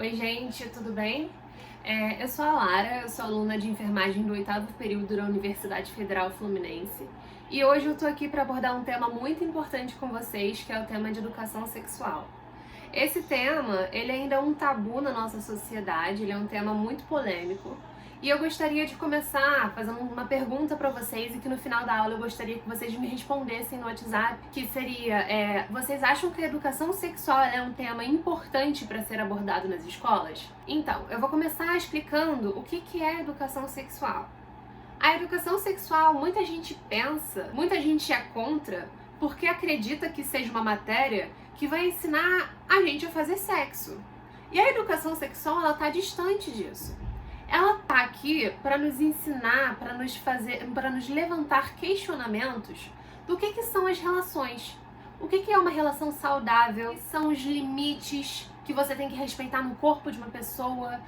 Oi, gente, tudo bem? Eu sou a Lara, eu sou aluna de enfermagem do 8º período da Universidade Federal Fluminense e hoje eu tô aqui para abordar um tema muito importante com vocês, que é o tema de educação sexual. Esse tema, ele ainda é um tabu na nossa sociedade, ele é um tema muito polêmico. E eu gostaria de começar fazendo uma pergunta para vocês e que no final da aula eu gostaria que vocês me respondessem no WhatsApp, que seria, vocês acham que a educação sexual é um tema importante para ser abordado nas escolas? Então, eu vou começar explicando o que é educação sexual. A educação sexual, muita gente pensa, muita gente é contra, porque acredita que seja uma matéria que vai ensinar a gente a fazer sexo. E a educação sexual, ela tá distante disso. Ela tá aqui para nos ensinar, para nos levantar questionamentos do que são as relações. O que é uma relação saudável? Quais são os limites que você tem que respeitar no corpo de uma pessoa?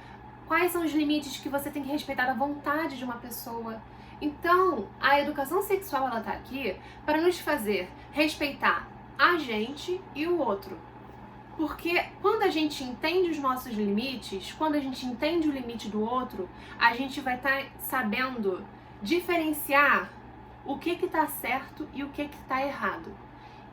Quais são os limites que você tem que respeitar na vontade de uma pessoa? Então, a educação sexual, ela tá aqui para nos fazer respeitar a gente e o outro. Porque quando a gente entende os nossos limites, quando a gente entende o limite do outro, a gente vai estar sabendo diferenciar o que está certo e o que está errado.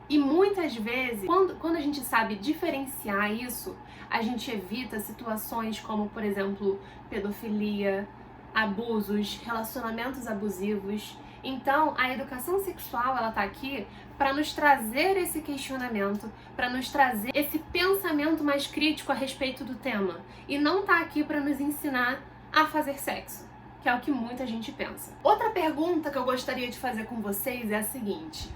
E muitas vezes, quando a gente sabe diferenciar isso, a gente evita situações como, por exemplo, pedofilia, abusos, relacionamentos abusivos. Então, a educação sexual, ela tá aqui para nos trazer esse questionamento, para nos trazer esse pensamento mais crítico a respeito do tema. E não tá aqui para nos ensinar a fazer sexo, que é o que muita gente pensa. Outra pergunta que eu gostaria de fazer com vocês é a seguinte: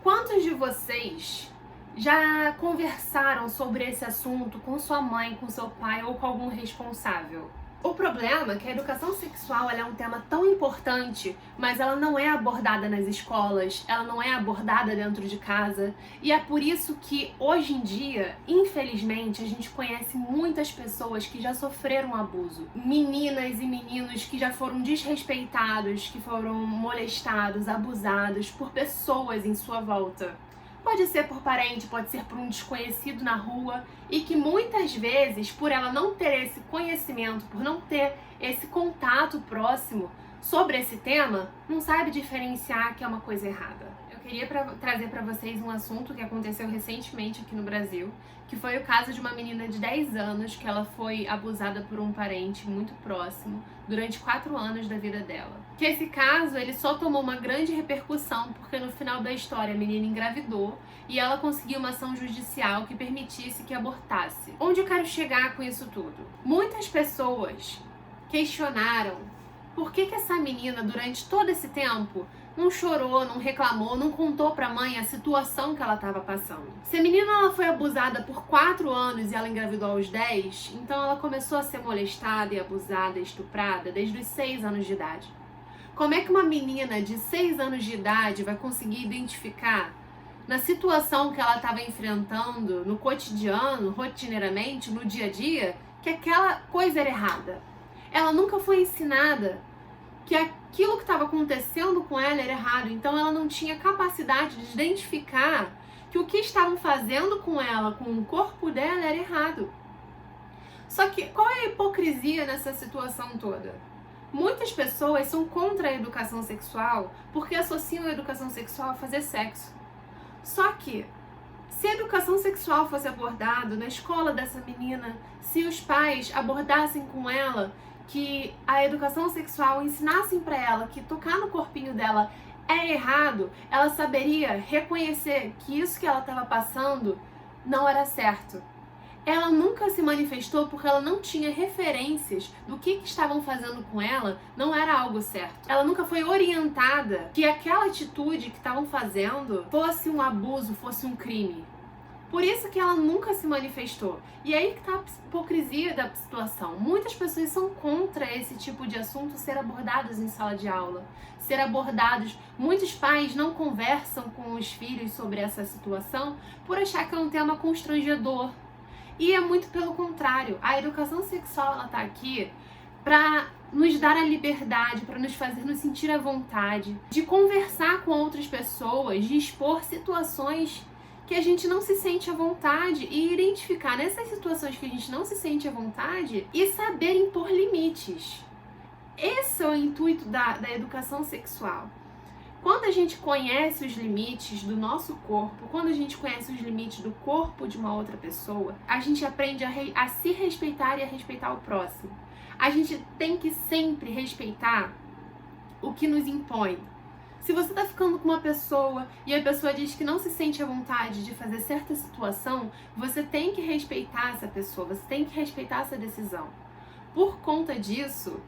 quantos de vocês já conversaram sobre esse assunto com sua mãe, com seu pai ou com algum responsável? O problema é que a educação sexual ela é um tema tão importante, mas ela não é abordada nas escolas, ela não é abordada dentro de casa, e é por isso que hoje em dia, infelizmente, a gente conhece muitas pessoas que já sofreram abuso. Meninas e meninos que já foram desrespeitados, que foram molestados, abusados por pessoas em sua volta. Pode ser por parente, pode ser por um desconhecido na rua, e que muitas vezes, por ela não ter esse conhecimento, por não ter esse contato próximo sobre esse tema, não sabe diferenciar que é uma coisa errada. Eu queria trazer para vocês um assunto que aconteceu recentemente aqui no Brasil, que foi o caso de uma menina de 10 anos que ela foi abusada por um parente muito próximo durante 4 anos da vida dela. Que esse caso ele só tomou uma grande repercussão porque no final da história a menina engravidou e ela conseguiu uma ação judicial que permitisse que abortasse. Onde eu quero chegar com isso tudo? Muitas pessoas questionaram por que essa menina durante todo esse tempo não chorou, não reclamou, não contou pra mãe a situação que ela estava passando. Se a menina ela foi abusada por 4 anos e ela engravidou aos 10, então ela começou a ser molestada e abusada, estuprada desde os 6 anos de idade. Como é que uma menina de 6 anos de idade vai conseguir identificar na situação que ela estava enfrentando, no cotidiano, rotineiramente, no dia a dia, que aquela coisa era errada? Ela nunca foi ensinada que aquilo que estava acontecendo com ela era errado, então ela não tinha capacidade de identificar que o que estavam fazendo com ela, com o corpo dela, era errado. Só que qual é a hipocrisia nessa situação toda? Muitas pessoas são contra a educação sexual porque associam a educação sexual a fazer sexo. Só que, se a educação sexual fosse abordada na escola dessa menina, se os pais abordassem com ela que a educação sexual ensinassem para ela que tocar no corpinho dela é errado, ela saberia reconhecer que isso que ela estava passando não era certo. Ela nunca se manifestou porque ela não tinha referências do que estavam fazendo com ela, não era algo certo. Ela nunca foi orientada que aquela atitude que estavam fazendo fosse um abuso, fosse um crime. Por isso que ela nunca se manifestou. E aí que tá a hipocrisia da situação. Muitas pessoas são contra esse tipo de assunto ser abordados em sala de aula. Ser abordados. Muitos pais não conversam com os filhos sobre essa situação por achar que é um tema constrangedor. E é muito pelo contrário. A educação sexual ela tá aqui para nos dar a liberdade, para nos fazer nos sentir à vontade, de conversar com outras pessoas, de expor situações que a gente não se sente à vontade e identificar nessas situações que a gente não se sente à vontade e saber impor limites. Esse é o intuito da educação sexual. Quando a gente conhece os limites do nosso corpo, quando a gente conhece os limites do corpo de uma outra pessoa, a gente aprende a se respeitar e a respeitar o próximo. A gente tem que sempre respeitar o que nos impõe. Se você tá ficando com uma pessoa e a pessoa diz que não se sente à vontade de fazer certa situação, você tem que respeitar essa pessoa, você tem que respeitar essa decisão. Por conta disso,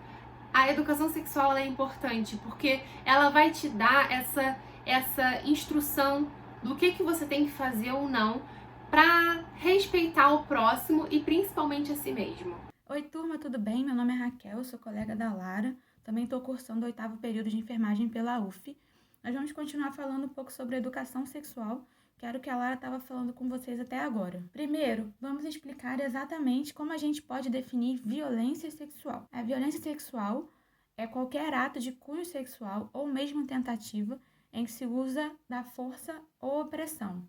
a educação sexual é importante, porque ela vai te dar essa instrução do que você tem que fazer ou não para respeitar o próximo e principalmente a si mesmo. Oi, turma, tudo bem? Meu nome é Raquel, sou colega da Lara. Também estou cursando o 8º período de enfermagem pela UF. Nós vamos continuar falando um pouco sobre educação sexual, que era o que a Lara estava falando com vocês até agora. Primeiro, vamos explicar exatamente como a gente pode definir violência sexual. A violência sexual é qualquer ato de cunho sexual ou mesmo tentativa em que se usa da força ou opressão.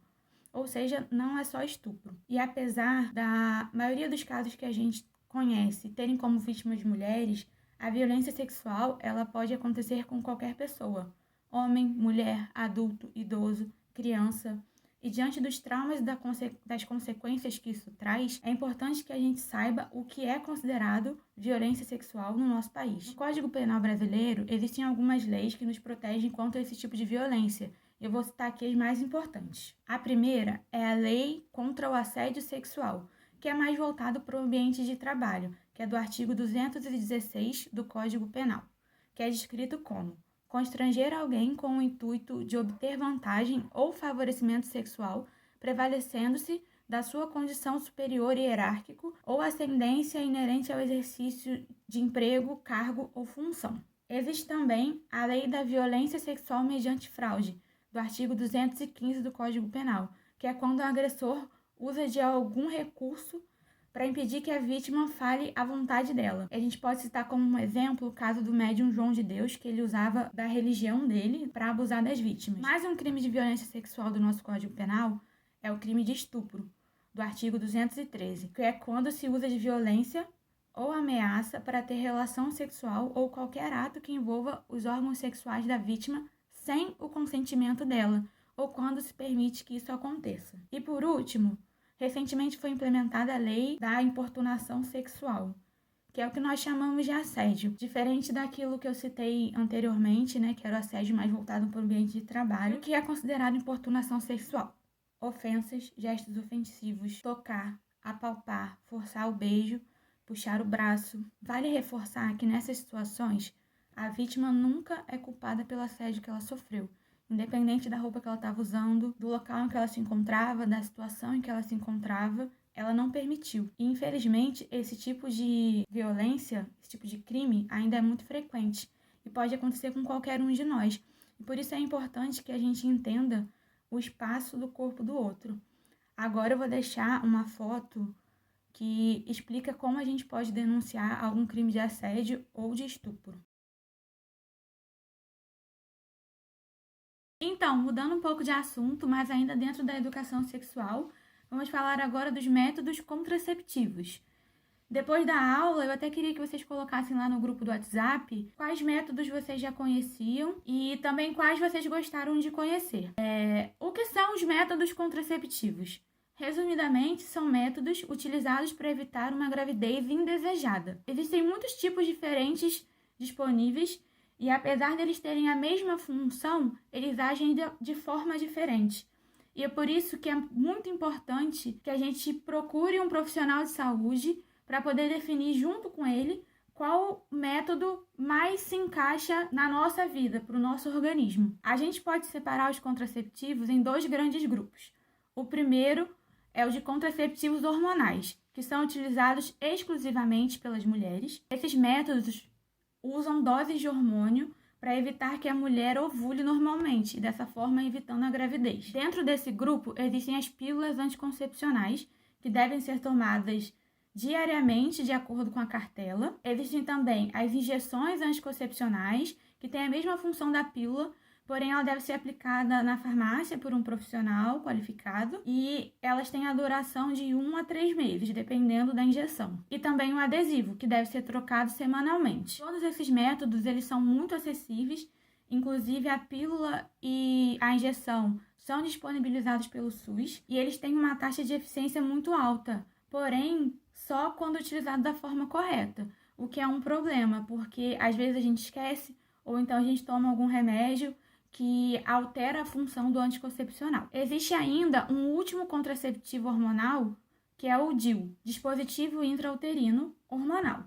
Ou seja, não é só estupro. E apesar da maioria dos casos que a gente conhece terem como vítimas mulheres, a violência sexual ela pode acontecer com qualquer pessoa. Homem, mulher, adulto, idoso, criança. E diante dos traumas e das consequências que isso traz, é importante que a gente saiba o que é considerado violência sexual no nosso país. No Código Penal brasileiro, existem algumas leis que nos protegem contra esse tipo de violência. Eu vou citar aqui as mais importantes. A primeira é a Lei contra o Assédio Sexual, que é mais voltado para o ambiente de trabalho, que é do artigo 216 do Código Penal, que é descrito como constranger alguém com o intuito de obter vantagem ou favorecimento sexual, prevalecendo-se da sua condição superior e hierárquico ou ascendência inerente ao exercício de emprego, cargo ou função. Existe também a Lei da Violência Sexual mediante Fraude, do artigo 215 do Código Penal, que é quando o agressor usa de algum recurso para impedir que a vítima fale a vontade dela. A gente pode citar como um exemplo o caso do médium João de Deus, que ele usava da religião dele para abusar das vítimas. Mais um crime de violência sexual do nosso Código Penal é o crime de estupro, do artigo 213, que é quando se usa de violência ou ameaça para ter relação sexual ou qualquer ato que envolva os órgãos sexuais da vítima sem o consentimento dela, ou quando se permite que isso aconteça. E por último, recentemente foi implementada a lei da importunação sexual, que é o que nós chamamos de assédio. Diferente daquilo que eu citei anteriormente, que era o assédio mais voltado para o ambiente de trabalho, que é considerado importunação sexual. Ofensas, gestos ofensivos, tocar, apalpar, forçar o beijo, puxar o braço. Vale reforçar que nessas situações, a vítima nunca é culpada pelo assédio que ela sofreu, independente da roupa que ela estava usando, do local em que ela se encontrava, da situação em que ela se encontrava, ela não permitiu. E, infelizmente, esse tipo de violência, esse tipo de crime, ainda é muito frequente e pode acontecer com qualquer um de nós. E por isso é importante que a gente entenda o espaço do corpo do outro. Agora eu vou deixar uma foto que explica como a gente pode denunciar algum crime de assédio ou de estupro. Então, mudando um pouco de assunto, mas ainda dentro da educação sexual, vamos falar agora dos métodos contraceptivos. Depois da aula, eu até queria que vocês colocassem lá no grupo do WhatsApp quais métodos vocês já conheciam e também quais vocês gostaram de conhecer. O que são os métodos contraceptivos? Resumidamente, são métodos utilizados para evitar uma gravidez indesejada. Existem muitos tipos diferentes disponíveis e, apesar deles terem a mesma função, eles agem de forma diferente. E é por isso que é muito importante que a gente procure um profissional de saúde para poder definir junto com ele qual método mais se encaixa na nossa vida, para o nosso organismo. A gente pode separar os contraceptivos em 2 grandes grupos. O primeiro é o de contraceptivos hormonais, que são utilizados exclusivamente pelas mulheres. Esses métodos usam doses de hormônio para evitar que a mulher ovule normalmente e dessa forma evitando a gravidez. Dentro desse grupo existem as pílulas anticoncepcionais, que devem ser tomadas diariamente de acordo com a cartela. Existem também as injeções anticoncepcionais, que têm a mesma função da pílula, porém ela deve ser aplicada na farmácia por um profissional qualificado e elas têm a duração de 1 a 3 meses, dependendo da injeção. E também o adesivo, que deve ser trocado semanalmente. Todos esses métodos, eles são muito acessíveis, inclusive a pílula e a injeção são disponibilizados pelo SUS e eles têm uma taxa de eficiência muito alta, porém só quando utilizado da forma correta, o que é um problema, porque às vezes a gente esquece ou então a gente toma algum remédio que altera a função do anticoncepcional. Existe ainda um último contraceptivo hormonal, que é o DIU, dispositivo intrauterino hormonal.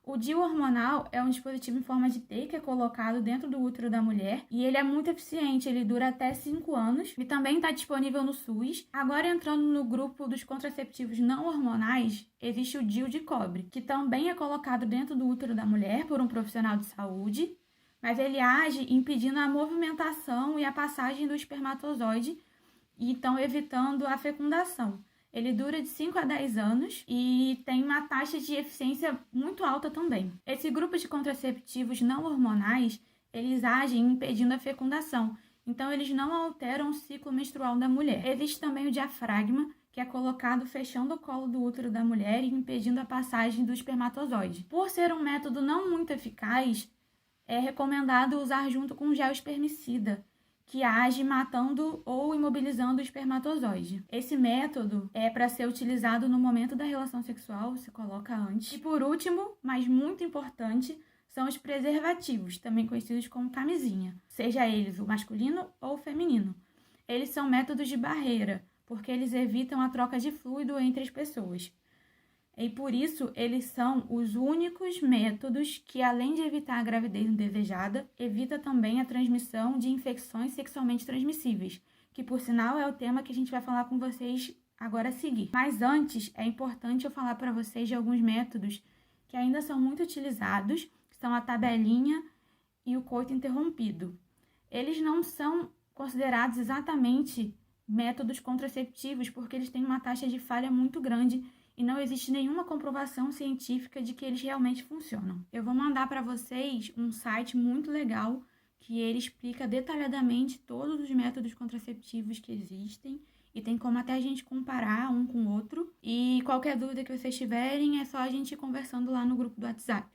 O DIU hormonal é um dispositivo em forma de T que é colocado dentro do útero da mulher e ele é muito eficiente, ele dura até 5 anos e também está disponível no SUS. Agora, entrando no grupo dos contraceptivos não hormonais, existe o DIU de cobre, que também é colocado dentro do útero da mulher por um profissional de saúde, mas ele age impedindo a movimentação e a passagem do espermatozoide e então evitando a fecundação. Ele dura de 5 a 10 anos e tem uma taxa de eficiência muito alta também. Esse grupo de contraceptivos não hormonais, eles agem impedindo a fecundação, então eles não alteram o ciclo menstrual da mulher. Existe também o diafragma, que é colocado fechando o colo do útero da mulher e impedindo a passagem do espermatozoide. Por ser um método não muito eficaz, é recomendado usar junto com gel espermicida, que age matando ou imobilizando o espermatozoide. Esse método é para ser utilizado no momento da relação sexual, se coloca antes. E por último, mas muito importante, são os preservativos, também conhecidos como camisinha, seja eles o masculino ou o feminino. Eles são métodos de barreira, porque eles evitam a troca de fluido entre as pessoas. E por isso, eles são os únicos métodos que, além de evitar a gravidez indesejada, evita também a transmissão de infecções sexualmente transmissíveis, que, por sinal, é o tema que a gente vai falar com vocês agora a seguir. Mas antes, é importante eu falar para vocês de alguns métodos que ainda são muito utilizados, que são a tabelinha e o coito interrompido. Eles não são considerados exatamente métodos contraceptivos, porque eles têm uma taxa de falha muito grande e não existe nenhuma comprovação científica de que eles realmente funcionam. Eu vou mandar para vocês um site muito legal que ele explica detalhadamente todos os métodos contraceptivos que existem e tem como até a gente comparar um com o outro. E qualquer dúvida que vocês tiverem é só a gente ir conversando lá no grupo do WhatsApp.